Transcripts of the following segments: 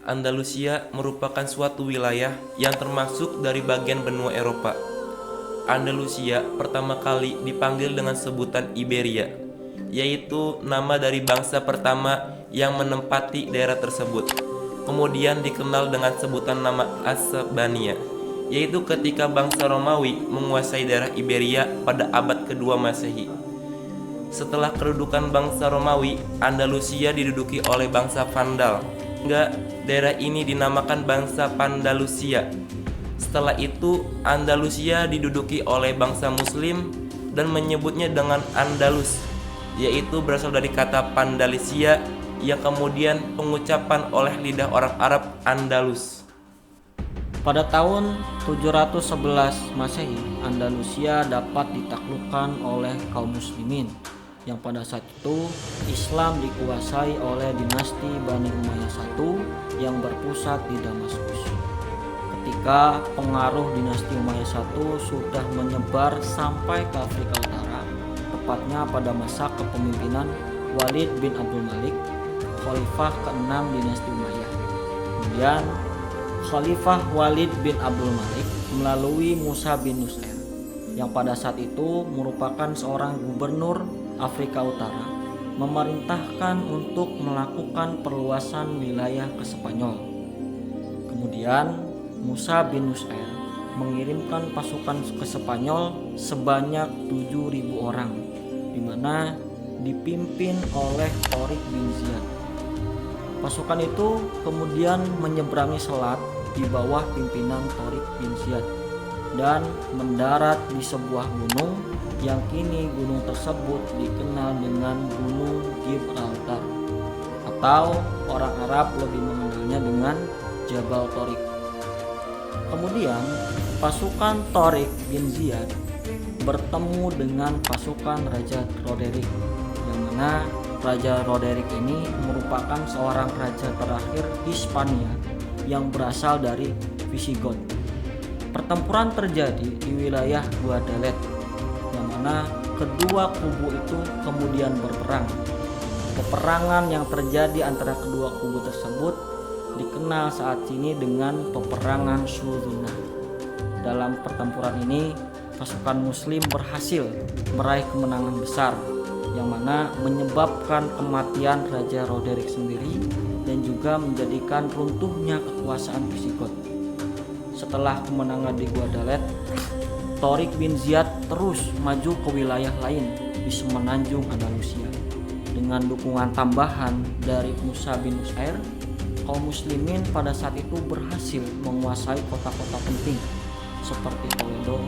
Andalusia merupakan suatu wilayah yang termasuk dari bagian benua Eropa. Andalusia pertama kali dipanggil dengan sebutan Iberia, yaitu nama dari bangsa pertama yang menempati daerah tersebut. Kemudian dikenal dengan sebutan nama Asbania, yaitu ketika bangsa Romawi menguasai daerah Iberia pada abad kedua Masehi. Setelah kedudukan bangsa Romawi, Andalusia diduduki oleh bangsa Vandal, hingga daerah ini dinamakan bangsa Pandalusia. Setelah itu, Andalusia diduduki oleh bangsa Muslim dan menyebutnya dengan Andalus, yaitu berasal dari kata Pandalisia yang kemudian pengucapan oleh lidah orang Arab Andalus. Pada tahun 711 Masehi, Andalusia dapat ditaklukkan oleh kaum muslimin yang pada saat itu Islam dikuasai oleh dinasti Bani Umayyah I yang berpusat di Damaskus. Ketika pengaruh dinasti Umayyah I sudah menyebar sampai ke Afrika Utara, tepatnya pada masa kepemimpinan Walid bin Abdul Malik, khalifah ke-6 dinasti Umayyah. Kemudian Khalifah Walid bin Abdul Malik melalui Musa bin Nusair yang pada saat itu merupakan seorang gubernur Afrika Utara, memerintahkan untuk melakukan perluasan wilayah ke Spanyol. Kemudian Musa bin Nusair mengirimkan pasukan ke Spanyol sebanyak 7.000 orang, di mana dipimpin oleh Torik bin Ziyad. Pasukan itu kemudian menyeberangi selat di bawah pimpinan Torik bin Ziyad dan mendarat di sebuah gunung yang kini gunung tersebut dikenal dengan Gunung Gibraltar, atau orang Arab lebih mengenalnya dengan Jabal Torik. Kemudian pasukan Torik bin Ziyad bertemu dengan pasukan Raja Roderick, yang mana Raja Roderick ini merupakan seorang raja terakhir Hispania yang berasal dari Visigoth. Pertempuran terjadi di wilayah Guadalete, yang mana kedua kubu itu kemudian berperang. Peperangan yang terjadi antara kedua kubu tersebut dikenal saat ini dengan peperangan Sudunah. Dalam pertempuran ini, pasukan Muslim berhasil meraih kemenangan besar, yang mana menyebabkan kematian Raja Roderick sendiri dan juga menjadikan runtuhnya kekuasaan Visigoth. Setelah kemenangan di Guadalete, Torik bin Ziyad terus maju ke wilayah lain di semenanjung Andalusia. Dengan dukungan tambahan dari Musa bin Nusair, kaum muslimin pada saat itu berhasil menguasai kota-kota penting seperti Toledo,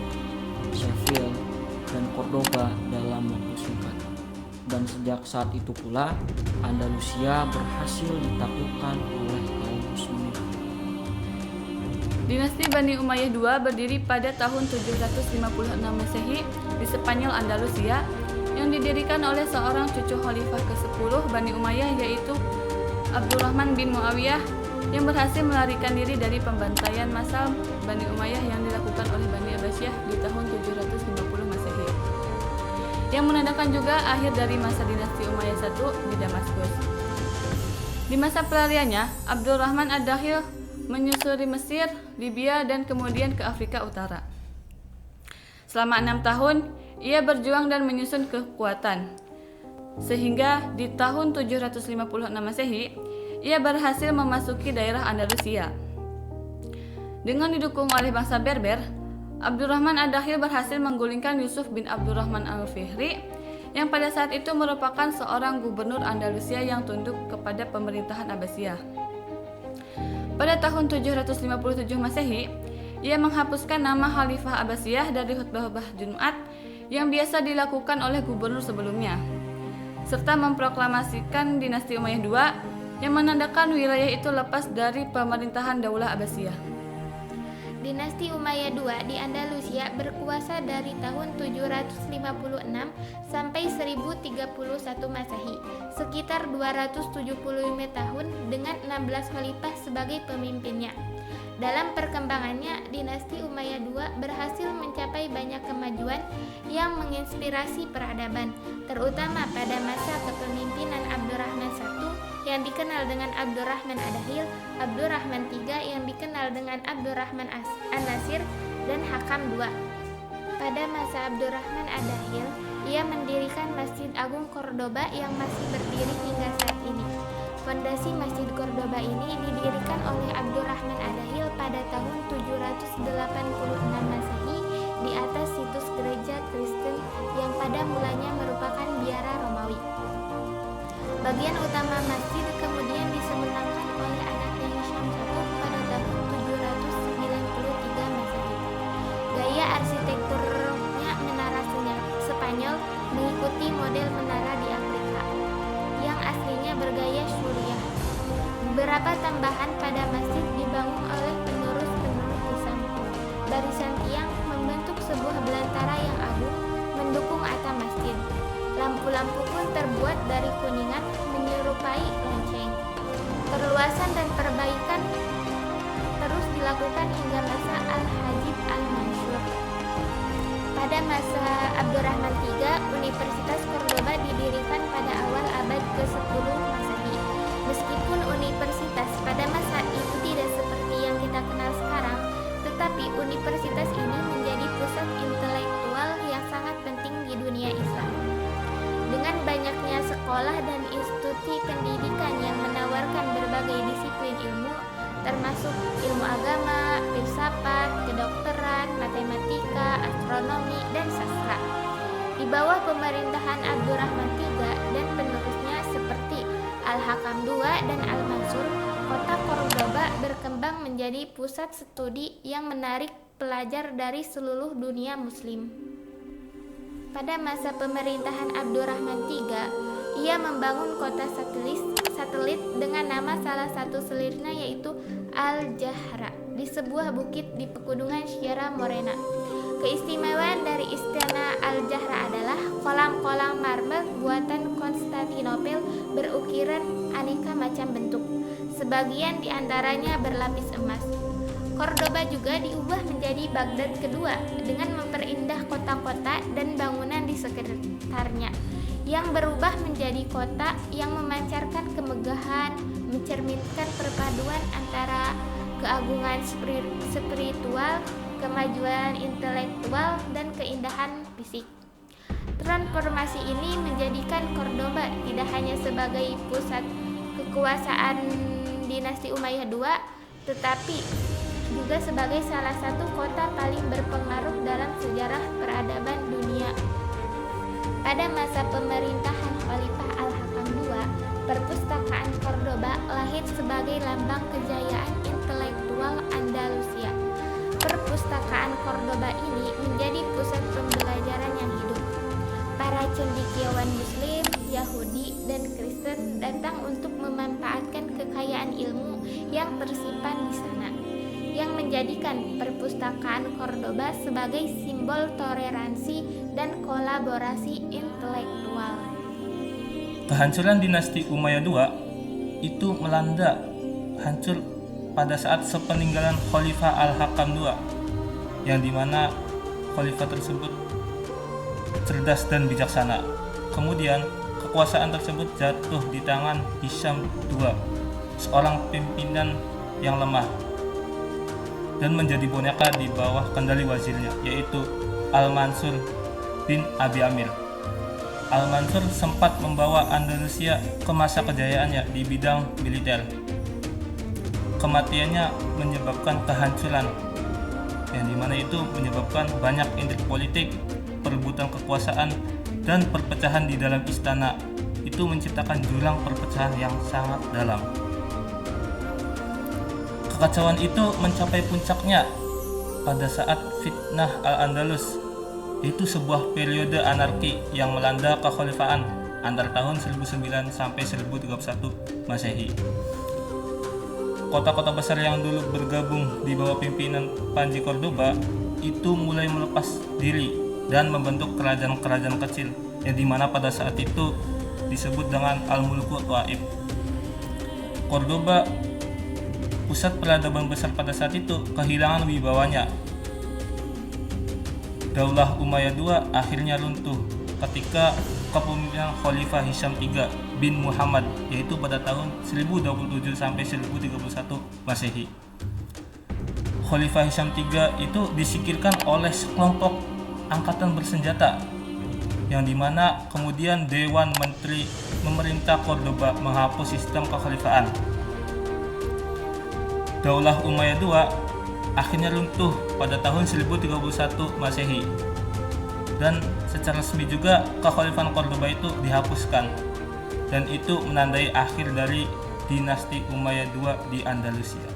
Seville, dan Cordoba dalam waktu singkat. Dan sejak saat itu pula Andalusia berhasil ditaklukkan oleh kaum muslimin. Dinasti Bani Umayyah II berdiri pada tahun 756 Masehi di Spanyol Andalusia, yang didirikan oleh seorang cucu khalifah ke-10 Bani Umayyah, yaitu Abdurrahman bin Muawiyah, yang berhasil melarikan diri dari pembantaian massal Bani Umayyah yang dilakukan oleh Bani Abbasiyah di tahun 750 Masehi, yang menandakan juga akhir dari masa dinasti Umayyah I di Damaskus. Di masa pelariannya, Abdurrahman ad-Dakhil menyusuri Mesir, Libya, dan kemudian ke Afrika Utara. Selama 6 tahun, ia berjuang dan menyusun kekuatan. sehingga di tahun 756 Masehi ia berhasil memasuki daerah Andalusia. Dengan didukung oleh bangsa Berber, Abdurrahman Ad-Dakhil berhasil menggulingkan Yusuf bin Abdurrahman Al-Fihri yang pada saat itu merupakan seorang gubernur Andalusia yang tunduk kepada pemerintahan Abbasiyah. Pada tahun 757 Masehi, ia menghapuskan nama Khalifah Abbasiyah dari khutbah Jumat yang biasa dilakukan oleh gubernur sebelumnya, serta memproklamasikan dinasti Umayyah II yang menandakan wilayah itu lepas dari pemerintahan Daulah Abbasiyah. Dinasti Umayyah II di Andalusia berkuasa dari tahun 756 sampai 1031 Masehi, sekitar 275 tahun dengan 16 khalifah sebagai pemimpinnya. Dalam perkembangannya, dinasti Umayyah II berhasil mencapai banyak kemajuan yang menginspirasi peradaban, terutama pada masa kepemimpinan Abdurrahman I yang dikenal dengan Abdurrahman Ad-Dakhil, Abdurrahman III yang dikenal dengan Abdurrahman An-Nasir, dan Hakam II. Pada masa Abdurrahman Ad-Dakhil, ia mendirikan Masjid Agung Cordoba yang masih berdiri hingga saat ini. Fondasi Masjid Cordoba ini didirikan oleh Abdurrahman Ad-Dakhil pada tahun 786 Masehi di atas situs gereja Kristen yang pada mulanya merupakan biara Romawi. Bagian utama masjid kemudian disemenangkan oleh anaknya Hisham I pada tahun 793 Masehi. Gaya arsitekturnya menara Spanyol mengikuti model menara di Afrika yang aslinya bergaya Suriah. Beberapa tambahan pada masjid dibangun oleh penerus-penerus Hisham. Barisan tiang membentuk sebuah belantara yang agung mendukung atap masjid. Lampu-lampu pun terbuat dari kuningan menyerupai lonceng. Perluasan dan perbaikan terus dilakukan hingga masa Al-Hajib Al-Mansur. Pada masa Abdurrahman III, Universitas Cordoba didirikan pada awal abad ke-10 Masehi. Meskipun universitas pada masa itu tidak seperti yang kita kenal sekarang, tetapi universitas ini menjadi pusat intelektual yang sangat penting di dunia Islam. Dengan banyaknya sekolah dan institusi pendidikan yang menawarkan berbagai disiplin ilmu, termasuk ilmu agama, filsafat, kedokteran, matematika, astronomi, dan sastra. Di bawah pemerintahan Abdurrahman III dan penerusnya seperti Al-Hakam II dan Al-Mansur, kota Cordoba berkembang menjadi pusat studi yang menarik pelajar dari seluruh dunia muslim. Pada masa pemerintahan Abdurrahman III, ia membangun kota satelit dengan nama salah satu selirnya yaitu Al-Jahra di sebuah bukit di pegunungan Sierra Morena. Keistimewaan dari istana Al-Jahra adalah kolam-kolam marmer buatan Konstantinopel berukiran aneka macam bentuk. Sebagian di antaranya berlapis emas. Cordoba juga diubah menjadi Baghdad kedua dengan memperindah kota-kota dan bangunan di sekitarnya, yang berubah menjadi kota yang memancarkan kemegahan, mencerminkan perpaduan antara keagungan spiritual, kemajuan intelektual, dan keindahan fisik. Transformasi ini menjadikan Cordoba tidak hanya sebagai pusat kekuasaan dinasti Umayyah II, tetapi juga sebagai salah satu kota paling berpengaruh dalam sejarah peradaban dunia. Pada masa pemerintahan Khalifah Al-Hakam II, Perpustakaan Cordoba lahir sebagai lambang kejayaan intelektual Andalusia. Perpustakaan Cordoba ini menjadi pusat pembelajaran yang hidup. Para cendekiawan Muslim, Yahudi, dan Kristen datang untuk memanfaatkan kekayaan ilmu yang tersimpan di sana, yang menjadikan Perpustakaan Cordoba sebagai simbol toleransi dan kolaborasi intelektual. Kehancuran dinasti Umayyah II itu melanda hancur pada saat sepeninggalan Khalifah Al-Hakam II, yang dimana Khalifah tersebut cerdas dan bijaksana. Kemudian kekuasaan tersebut jatuh di tangan Hisham II, seorang pimpinan yang lemah, dan menjadi boneka di bawah kendali wazirnya, yaitu Al-Mansur bin Abi Amir. Al-Mansur sempat membawa Andalusia ke masa kejayaannya di bidang militer. Kematiannya menyebabkan kehancuran, yang dimana itu menyebabkan banyak intrik politik, perebutan kekuasaan, dan perpecahan di dalam istana. Itu menciptakan jurang perpecahan yang sangat dalam. Kekacauan itu mencapai puncaknya pada saat fitnah Al-Andalus, yaitu sebuah periode anarki yang melanda kekhalifahan antara tahun 1009 sampai 1031 Masehi. Kota-kota besar yang dulu bergabung di bawah pimpinan Panji Cordoba itu mulai melepas diri dan membentuk kerajaan-kerajaan kecil, yang dimana pada saat itu disebut dengan Al-Mulku Taif. Cordoba, pusat peradaban besar pada saat itu, kehilangan wibawanya. Daulah Umayyah II akhirnya runtuh ketika kepemimpinan Khalifah Hisham III bin Muhammad, yaitu pada tahun 1027 sampai 1031 Masehi. Khalifah Hisham III itu disikirkan oleh sekelompok angkatan bersenjata, yang dimana kemudian Dewan Menteri memerintah Cordoba menghapus sistem kekhalifahan. Daulah Umayyah II akhirnya runtuh pada tahun 1031 Masehi, dan secara resmi juga kekhalifahan Cordoba itu dihapuskan, dan itu menandai akhir dari dinasti Umayyah II di Andalusia.